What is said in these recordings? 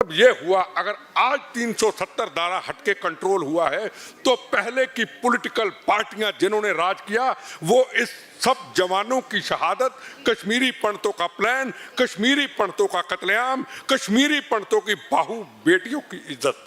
अब ये हुआ, अगर आज 370 धारा हटके कंट्रोल हुआ है तो पहले की पॉलिटिकल पार्टियां जिन्होंने राज किया वो इस सब जवानों की शहादत, कश्मीरी पंडितों का प्लान, कश्मीरी पंडितों का कत्लेआम, कश्मीरी पंडितों की बाहू बेटियों की इज्जत,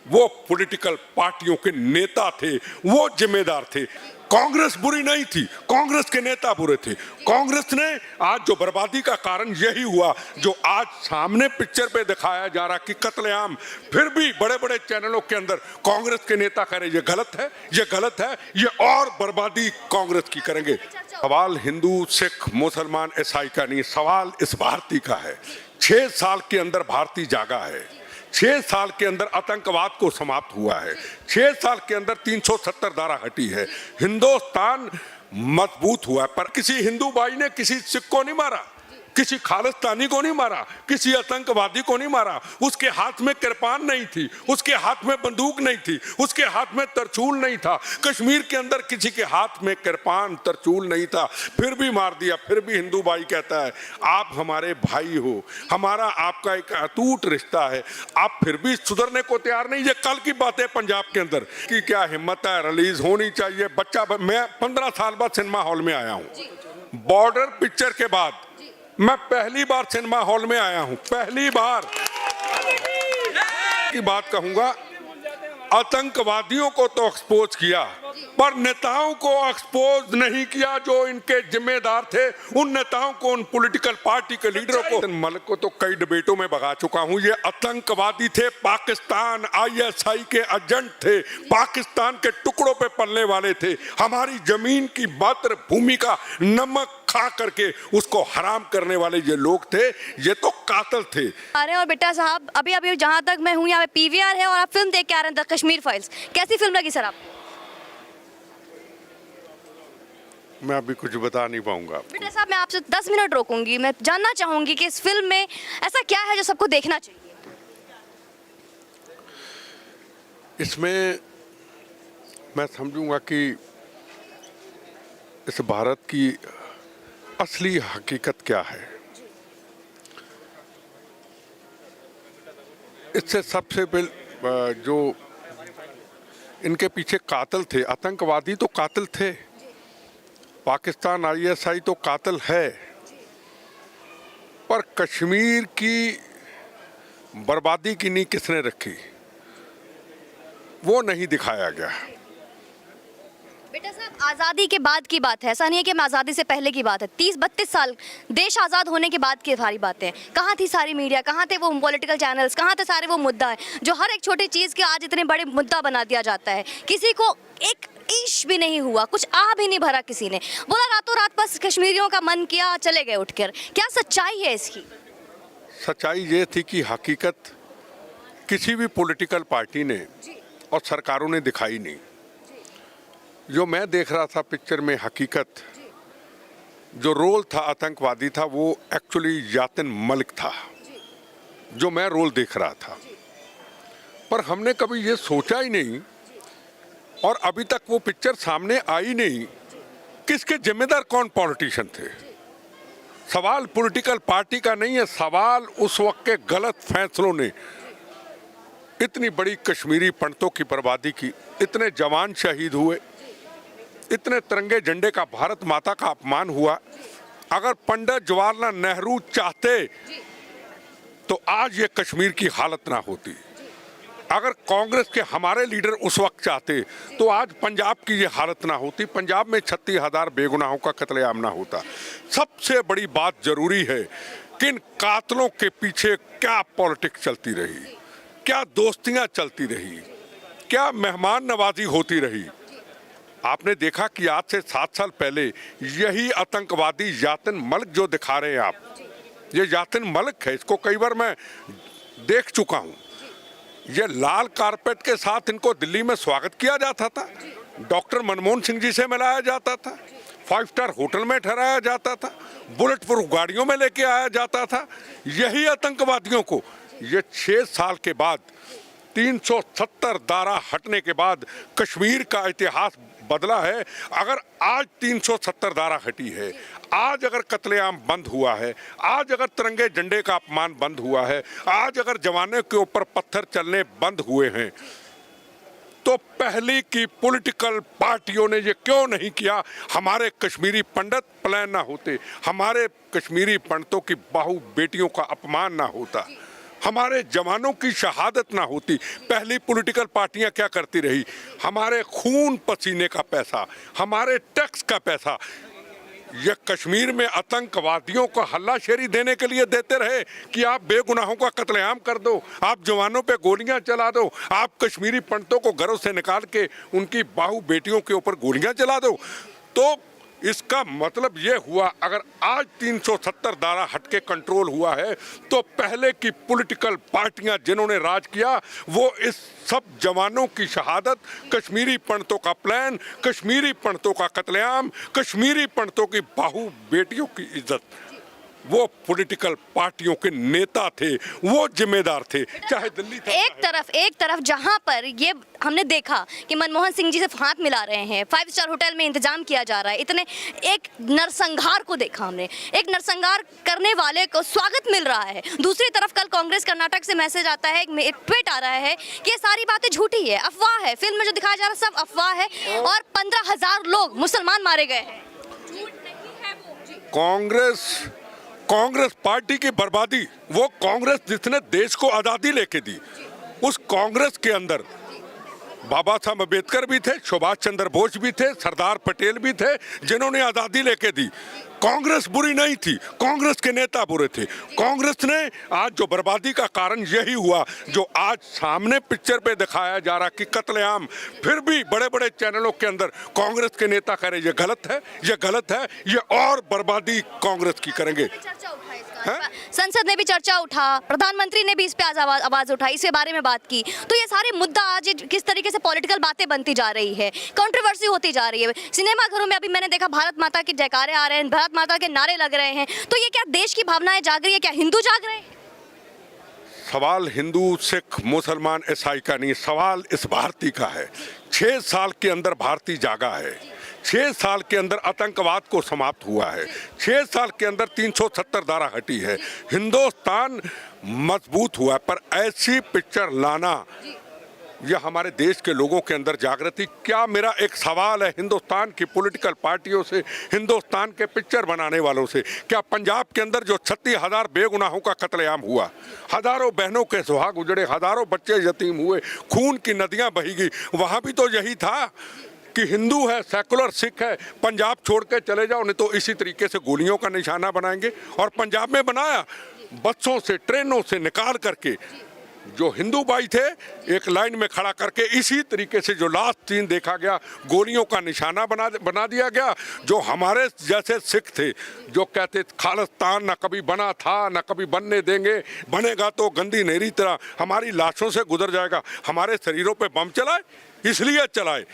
वो पॉलिटिकल पार्टियों के नेता थे, वो जिम्मेदार थे। कांग्रेस बुरी नहीं थी, कांग्रेस के नेता बुरे थे। कांग्रेस ने आज जो बर्बादी का कारण यही हुआ जो आज सामने पिक्चर पे दिखाया जा रहा कि कत्लेआम, फिर भी बड़े बड़े चैनलों के अंदर कांग्रेस के नेता कह रहे ये गलत है, ये गलत है, ये और बर्बादी कांग्रेस की करेंगे। सवाल हिंदू, सिख, मुसलमान, ईसाई का नहीं, सवाल इस भारतीय का है। 6 साल के अंदर भारतीय जागा है, 6 साल के अंदर आतंकवाद को समाप्त हुआ है, 6 साल के अंदर 370 धारा हटी है, हिंदुस्तान मजबूत हुआ है। पर किसी हिंदू भाई ने किसी सिख को नहीं मारा, किसी खालिस्तानी को नहीं मारा, किसी आतंकवादी को नहीं मारा। उसके हाथ में कृपान नहीं थी, उसके हाथ में बंदूक नहीं थी, उसके हाथ में तरचूल नहीं था। कश्मीर के अंदर किसी के हाथ में कृपान, तरचूल नहीं था, फिर भी मार दिया। फिर भी हिंदू भाई कहता है आप हमारे भाई हो, हमारा आपका एक अटूट रिश्ता है, आप फिर भी सुधरने को तैयार नहीं। ये कल की बात है पंजाब के अंदर कि क्या हिम्मत है, रिलीज होनी चाहिए बच्चा। मैं 15 साल बाद सिनेमा हॉल में आया हूँ, बॉर्डर पिक्चर के बाद मैं पहली बार सिनेमा हॉल में आया हूं, पहली बार। की बात कहूंगा, आतंकवादियों को तो एक्सपोज किया पर नेताओं को एक्सपोज नहीं किया जो इनके जिम्मेदार थे। उन नेताओं को, उन पॉलिटिकल पार्टी के लीडरों को, मलिक को तो कई डिबेटों में भगा चुका हूं। ये आतंकवादी थे, पाकिस्तान आईएसआई के एजेंट थे, पाकिस्तान के टुकड़ों पे पलने वाले थे। हमारी जमीन की मातृभूमि का नमक खा करके उसको हराम करने वाले ये लोग थे, ये तो कातिल थे। और बेटा साहब, अभी अभी जहां तक मैं हूं यहाँ पे पीवीआर है और आप फिल्म देख के आ रहे हैं द कश्मीर फाइल्स। कैसी फिल्म लगी सर आपको? मैं अभी कुछ बता नहीं पाऊंगा। बेटा साहब, मैं आपसे 10 मिनट रोकूंगी। मैं जानना चाहूंगी कि इस फिल्म में ऐसा क्या है जो सबको देखना चाहिए। इसमें मैं समझूंगा कि इस भारत की असली हकीकत क्या है। इससे सबसे पहले जो इनके पीछे कातिल थे, आतंकवादी तो कातिल थे, पाकिस्तान आईएसआई तो कातिल है, पर कश्मीर की बर्बादी की नींव किसने रखी वो नहीं दिखाया गया। बेटा साहब, आज़ादी के बाद की बात है, ऐसा नहीं है कि आज़ादी से पहले की बात है। 30-32 साल देश आज़ाद होने के बाद की सारी बातें हैं। कहाँ थी सारी मीडिया, कहाँ थे वो पॉलिटिकल चैनल्स, कहाँ थे सारे वो मुद्दा है जो हर एक छोटी चीज़ के आज इतने बड़े मुद्दा बना दिया जाता है। किसी को एक ईश भी नहीं हुआ, कुछ आ भी नहीं भरा किसी ने, बोला रातों रात बस कश्मीरियों का मन किया चले गए उठकर। क्या सच्चाई है इसकी? सच्चाई ये थी कि हकीकत किसी भी पॉलिटिकल पार्टी ने और सरकारों ने दिखाई नहीं। जो मैं देख रहा था पिक्चर में, हकीकत जो रोल था आतंकवादी था वो एक्चुअली यातिन मलिक था, जो मैं रोल देख रहा था। पर हमने कभी ये सोचा ही नहीं और अभी तक वो पिक्चर सामने आई नहीं किसके जिम्मेदार कौन पॉलिटिशियन थे। सवाल पॉलिटिकल पार्टी का नहीं है, सवाल उस वक्त के गलत फैसलों ने इतनी बड़ी कश्मीरी पंडितों की बर्बादी की, इतने जवान शहीद हुए, इतने तिरंगे झंडे का, भारत माता का अपमान हुआ। अगर पंडित जवाहरलाल नेहरू चाहते तो आज ये कश्मीर की हालत ना होती। अगर कांग्रेस के हमारे लीडर उस वक्त चाहते तो आज पंजाब की ये हालत ना होती, पंजाब में 36,000 बेगुनाहों का कत्लेआम ना होता। सबसे बड़ी बात जरूरी है कि इन कातलों के पीछे क्या पॉलिटिक्स चलती रही, क्या दोस्तियां चलती रही, क्या मेहमान नवाजी होती रही। आपने देखा कि आज से 7 साल पहले यही आतंकवादी यातिन मलिक जो दिखा रहे हैं आप, ये यातिन मलिक है, इसको कई बार मैं देख चुका हूं। ये लाल कारपेट के साथ इनको दिल्ली में स्वागत किया जाता था, डॉक्टर मनमोहन सिंह जी से मिलाया जाता था, 5 स्टार होटल में ठहराया जाता था, बुलेट प्रूफ गाड़ियों में लेके आया जाता था। यही आतंकवादियों को ये 6 साल के बाद 370 धारा हटने के बाद कश्मीर का इतिहास बदला है। अगर आज 370 धारा हटी है, आज अगर कत्लेआम बंद हुआ है, आज अगर तिरंगे झंडे का अपमान बंद हुआ है, आज अगर जवानों के ऊपर पत्थर चलने बंद हुए हैं, तो पहली की पॉलिटिकल पार्टियों ने ये क्यों नहीं किया? हमारे कश्मीरी पंडित प्लान ना होते, हमारे कश्मीरी पंडितों की बाहू बेटियों का अपमान ना होता, हमारे जवानों की शहादत ना होती। पहली पॉलिटिकल पार्टियां क्या करती रही? हमारे खून पसीने का पैसा, हमारे टैक्स का पैसा ये कश्मीर में आतंकवादियों को हल्लाशेरी देने के लिए देते रहे कि आप बेगुनाहों का कत्लेआम कर दो, आप जवानों पे गोलियां चला दो, आप कश्मीरी पंडितों को घरों से निकाल के उनकी बाहू बेटियों के ऊपर गोलियां चला दो। तो इसका मतलब ये हुआ, अगर आज 370 धारा हटके कंट्रोल हुआ है, तो पहले की पॉलिटिकल पार्टियां जिन्होंने राज किया वो इस सब जवानों की शहादत, कश्मीरी पंडितों का प्लान, कश्मीरी पंडितों का कत्लेआम, कश्मीरी पंडितों की बाहू बेटियों की इज्जत, वो पॉलिटिकल पार्टियों के नेता थे, वो जिम्मेदार थे, चाहे दिल्ली था। एक तरफ जहां पर ये हमने देखा कि मनमोहन सिंह जी से हाथ मिला रहे हैं, 5 स्टार होटल में इंतजाम किया जा रहा है, इतने एक नरसंहार को देखा हमने, एक नरसंहार करने वाले को स्वागत मिल रहा है। दूसरी तरफ कल कांग्रेस कर्नाटक से मैसेज आता है, एक ट्वीट आ रहा है कि ये सारी बातें झूठी है, अफवाह है, फिल्म में जो दिखाया जा रहा है सब अफवाह है और 15,000 लोग मुसलमान मारे गए हैं। कांग्रेस पार्टी की बर्बादी, वो कांग्रेस जिसने देश को आजादी लेके दी, उस कांग्रेस के अंदर बाबा साहब अम्बेडकर भी थे, सुभाष चंद्र बोस भी थे, सरदार पटेल भी थे, जिन्होंने आजादी लेके दी। कांग्रेस बुरी नहीं थी, कांग्रेस के नेता बुरे थे। कांग्रेस ने आज जो बर्बादी का कारण यही हुआ जो आज सामने पिक्चर पे दिखाया जा रहा कि कत्लेआम, फिर भी बड़े बड़े चैनलों के अंदर कांग्रेस के नेता कह रहे ये गलत है, ये गलत है, ये और बर्बादी कांग्रेस की करेंगे। संसद ने भी चर्चा उठा, प्रधानमंत्री ने भी इस पे आवाज उठाई, इसके बारे में बात की। तो ये सारे मुद्दा आज किस तरीके से पॉलिटिकल बातें बनती जा रही है, कंट्रोवर्सी होती जा रही है। सिनेमा घरों में अभी मैंने देखा भारत माता के जयकारे आ रहे हैं, भारत माता के नारे लग रहे हैं। तो ये क्या देश की भावनाएं जाग रही है, क्या हिंदू जाग रहे हैं? सवाल हिंदू, सिख, मुसलमान, ईसाई का नहीं, सवाल इस भारतीय का है। 6 साल के अंदर भारतीय जागा है, 6 साल के अंदर आतंकवाद को समाप्त हुआ है, 6 साल के अंदर 370 धारा हटी है, हिंदुस्तान मजबूत हुआ है। पर ऐसी पिक्चर लाना, यह हमारे देश के लोगों के अंदर जागृति, क्या मेरा एक सवाल है हिंदुस्तान की पॉलिटिकल पार्टियों से, हिंदुस्तान के पिक्चर बनाने वालों से, क्या पंजाब के अंदर जो 36,000 बेगुनाहों का कत्लेआम हुआ, हजारों बहनों के सुहाग उजड़े, हजारों बच्चे यतीम हुए, खून की नदियां बही गई, वहां भी तो यही था कि हिंदू है, सेकुलर सिख है, पंजाब छोड़ के चले जाओ, नहीं तो इसी तरीके से गोलियों का निशाना बनाएंगे। और पंजाब में बनाया, बसों से ट्रेनों से निकाल करके जो हिंदू भाई थे एक लाइन में खड़ा करके इसी तरीके से जो लास्ट सीन देखा गया, गोलियों का निशाना बना दिया गया। जो हमारे जैसे सिख थे जो कहते खालिस्तान ना कभी बना था ना कभी बनने देंगे, बनेगा तो गंदी नहरी तरह हमारी लाशों से गुजर जाएगा, हमारे शरीरों पे बम चलाए, इसलिए चलाए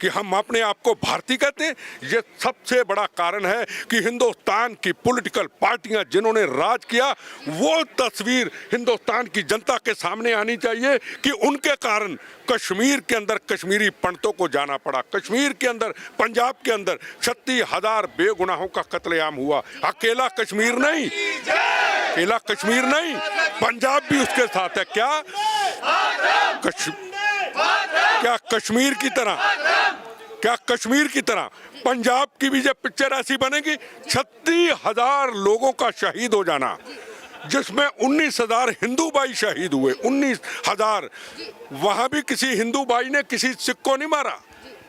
कि हम अपने आप को भारतीय कहते हैं। ये सबसे बड़ा कारण है कि हिंदुस्तान की पॉलिटिकल पार्टियां जिन्होंने राज किया, वो तस्वीर हिंदुस्तान की जनता के सामने आनी चाहिए कि उनके कारण कश्मीर के अंदर कश्मीरी पंडितों को जाना पड़ा, कश्मीर के अंदर, पंजाब के अंदर 36,000 बेगुनाहों का कत्लेआम हुआ। अकेला कश्मीर नहीं, अकेला कश्मीर नहीं, पंजाब भी उसके साथ है। क्या कश्मीर की तरह पंजाब की भी जब पिक्चर ऐसी बनेगी, 36,000 लोगों का शहीद हो जाना, जिसमें 19,000 हिंदू भाई शहीद हुए, 19,000। वहां भी किसी हिंदू भाई ने किसी सिख को नहीं मारा,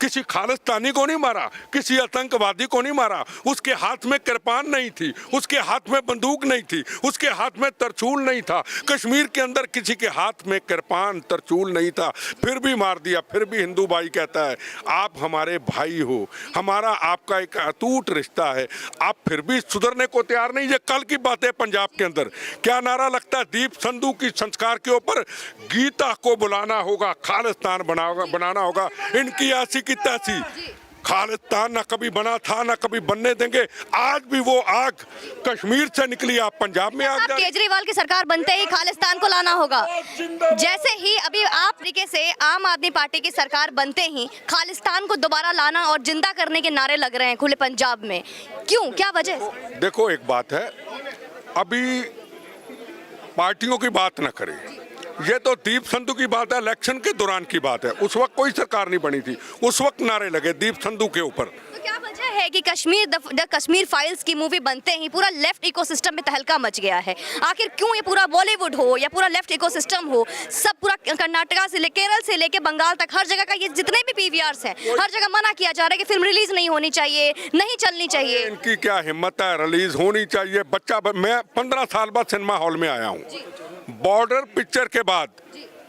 किसी खालिस्तानी को नहीं मारा, किसी आतंकवादी को नहीं मारा। उसके हाथ में कृपान नहीं थी, उसके हाथ में बंदूक नहीं थी, उसके हाथ में तरचूल नहीं था। कश्मीर के अंदर किसी के हाथ में कृपान तरचूल नहीं था, फिर भी मार दिया। फिर भी हिंदू भाई कहता है आप हमारे भाई हो, हमारा आपका एक अटूट रिश्ता है, आप फिर भी सुधरने को तैयार नहीं। ये कल की बात है। पंजाब के अंदर क्या नारा लगता है दीप संधू की संस्कार के ऊपर, गीता को बुलाना होगा, खालिस्तान बनाना होगा, इनकी ऐसी की तैसी। खालिस्तान ना कभी बना था ना कभी बनने देंगे। आज भी वो आग कश्मीर से निकली, आप पंजाब में आग आप जा रही है। केजरीवाल की सरकार बनते ही खालिस्तान को लाना होगा। जैसे ही अभी आप तरीके से आम आदमी पार्टी की सरकार बनते ही खालिस्तान को दोबारा लाना और जिंदा करने के नारे लग रहे हैं खुले पंजाब में, क्यों, क्या वजह है? देखो एक बात है, अभी पार्टियों की बात ना करें, ये तो दीप संधू की बात है, इलेक्शन के दौरान की बात है। उस वक्त कोई सरकार नहीं बनी थी, उस वक्त नारे लगे दीप संधू के ऊपर। तो क्या वजह है कि द कश्मीर फाइल्स की मूवी बनते ही पूरा लेफ्ट इकोसिस्टम में तहलका मच गया है? आखिर क्यों ये पूरा बॉलीवुड हो या पूरा लेफ्ट इकोसिस्टम हो, सब पूरा कर्नाटका से केरल से लेके बंगाल तक हर जगह का ये जितने भी पीवीआरस हैं, हर जगह मना किया जा रहा है कि फिल्म रिलीज नहीं होनी चाहिए, नहीं चलनी चाहिए। इनकी क्या हिम्मत है, रिलीज होनी चाहिए। मैं 15 साल बाद सिनेमा हॉल में आया हूँ, बॉर्डर पिक्चर के बाद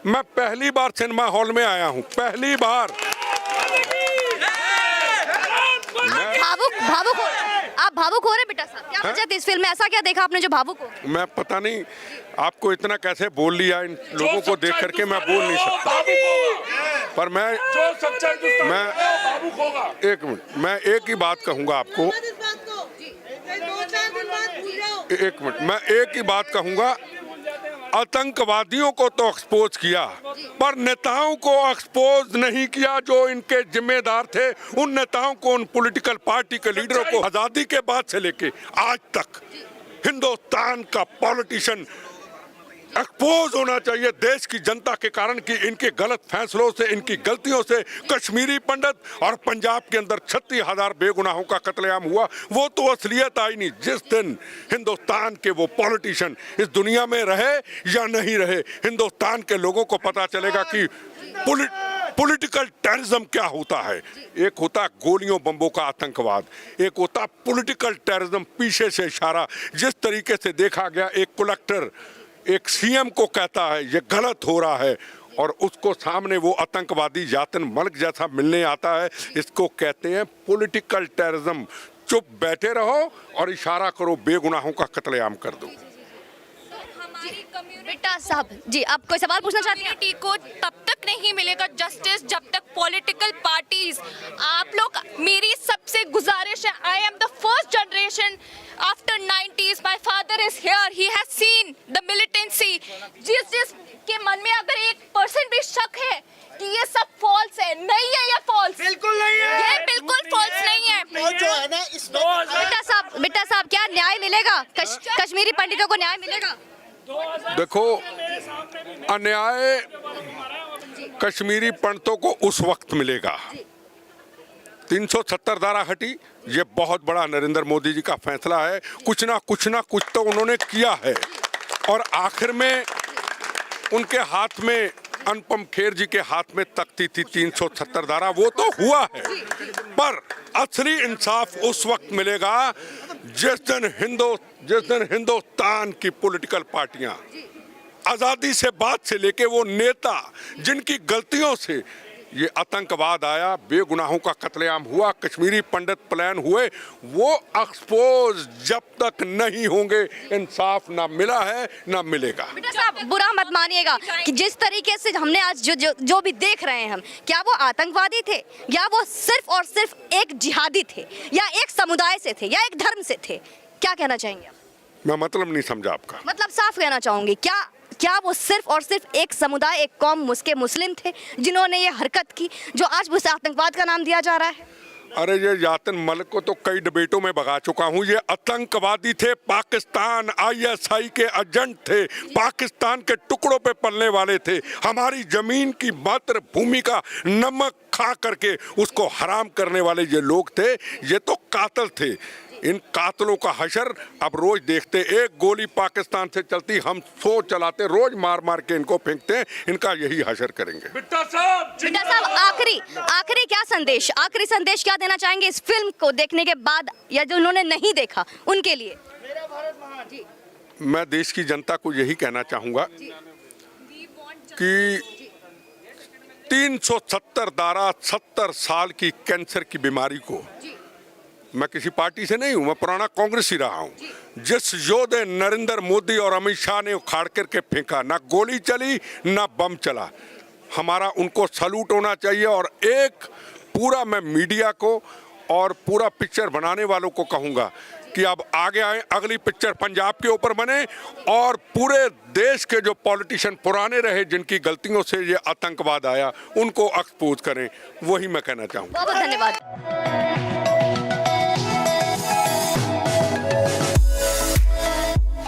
मैं पहली बार सिनेमा हॉल में आया हूँ, पहली बार। भावुक हो, आप भावुक हो रहे बेटा साहब, क्या वजह थी इस फिल्म में? ऐसा क्या देखा आपने जो भावुक हो? मैं पता नहीं आपको इतना कैसे बोल लिया, इन लोगों को देख करके मैं बोल नहीं सकता, पर एक मिनट, मैं एक ही बात कहूंगा आपको, एक मिनट, मैं एक ही बात कहूंगा, आतंकवादियों को तो एक्सपोज किया पर नेताओं को एक्सपोज नहीं किया जो इनके जिम्मेदार थे। उन नेताओं को, उन पॉलिटिकल पार्टी के लीडरों को आजादी के बाद से लेके आज तक हिंदुस्तान का पॉलिटिशियन एक्सपोज होना चाहिए देश की जनता के कारण कि इनके गलत फैसलों से, इनकी गलतियों से कश्मीरी पंडित और पंजाब के अंदर 36,000 बेगुनाहों का कत्लेआम हुआ। वो तो असलियत आई नहीं जिस दिन हिंदुस्तान के वो पॉलिटिशियन इस दुनिया में रहे या नहीं रहे, हिंदुस्तान के लोगों को पता चलेगा कि पॉलिटिकल टेररिज्म क्या होता है। एक होता गोलियों बम्बों का आतंकवाद, एक होता पॉलिटिकल टेररिज्म, पीछे से इशारा। जिस तरीके से देखा गया, एक कलेक्टर एक सीएम को कहता है ये गलत हो रहा है और उसको सामने वो आतंकवादी यातन मलिक जैसा मिलने आता है, इसको कहते हैं पॉलिटिकल टेररिज्म। चुप बैठे रहो और इशारा करो, बेगुनाहों का कत्लेआम कर दो। बेटा साहब जी, आप कोई सवाल पूछना चाहते हैं? कम्युनिटी को तब तक नहीं मिलेगा जस्टिस जब तक पॉलिटिकल पार्टीज, आप लोग, मेरी सबसे गुजारिश है, I am the first generation after 90s, my father is here, he has seen the militancy. जिस के मन में अगर 1% भी शक है कि ये सब फॉल्स है, नहीं है ये फॉल्स, बिल्कुल नहीं है, ये बिल्कुल फॉल्स नहीं है। जो है ना इसमें बेटा साहब क्या न्याय मिलेगा? कश्मीरी पंडितों को न्याय मिलेगा? देखो, अन्याय कश्मीरी पंडितों को उस वक्त मिलेगा, 370 धारा हटी, ये बहुत बड़ा नरेंद्र मोदी जी का फैसला है। कुछ ना कुछ तो उन्होंने किया है और आखिर में उनके हाथ में, अनुपम खेर जी के हाथ में तख्ती थी 370 धारा, वो तो हुआ है, पर असली इंसाफ उस वक्त मिलेगा जिस दिन हिंदुस्तान की पॉलिटिकल पार्टियां आजादी से बाद से लेके वो नेता जिनकी गलतियों से ये आतंकवाद आया, बेगुनाहों का कत्लेआम हुआ, कश्मीरी पंडित प्लान हुए, वो एक्सपोज जब तक नहीं होंगे इंसाफ ना मिला है ना मिलेगा। बेटा साहब बुरा मत मानिएगा कि जिस तरीके से हमने आज जो भी देख रहे हैं हम, क्या वो आतंकवादी थे या वो सिर्फ और सिर्फ एक जिहादी थे या एक समुदाय से थे या एक धर्म से थे? क्या कहना चाहेंगे आप? मैं मतलब नहीं समझा आपका। मतलब साफ कहना चाहूंगी, क्या वो सिर्फ और सिर्फ एक समुदाय, एक कौम मुस्लिम थे जिन्होंने ये हरकत की जो आज उसे आतंकवाद का नाम दिया जा रहा है? अरे ये यातन मलिक को तो कई डिबेटों में भगा चुका हूँ। ये आतंकवादी थे, पाकिस्तान आईएसआई के एजेंट थे, पाकिस्तान के टुकड़ों पे पलने वाले थे, हमारी जमीन की मातृभूमि का नमक खा करके उसको हराम करने वाले ये लोग थे। ये तो कातिल थे। इन कातलों का हशर अब रोज देखते, एक गोली पाकिस्तान से चलती हम 100 चलाते, रोज मार मार के इनको फेंकते हैं, इनका यही हशर करेंगे। बेटा साहब आखिरी क्या संदेश, आखिरी संदेश क्या देना चाहेंगे इस फिल्म को देखने के बाद या जो उन्होंने नहीं देखा उनके लिए? मैं देश की जनता को यही कहना चाहूंगा कि 370 धारा 70 साल की कैंसर की बीमारी को, मैं किसी पार्टी से नहीं हूं, मैं पुराना कांग्रेस ही रहा हूं, जिस योद्धे नरेंद्र मोदी और अमित शाह ने उखाड़ करके फेंका, ना गोली चली ना बम चला, हमारा उनको सैल्यूट होना चाहिए और एक पूरा मैं मीडिया को और पूरा पिक्चर बनाने वालों को कहूँगा कि अब आगे आए, अगली पिक्चर पंजाब के ऊपर बने और पूरे देश के जो पॉलिटिशियन पुराने रहे जिनकी गलतियों से ये आतंकवाद आया उनको एक्सपोज करें, वही मैं कहना चाहूँगा। बहुत बहुत धन्यवाद।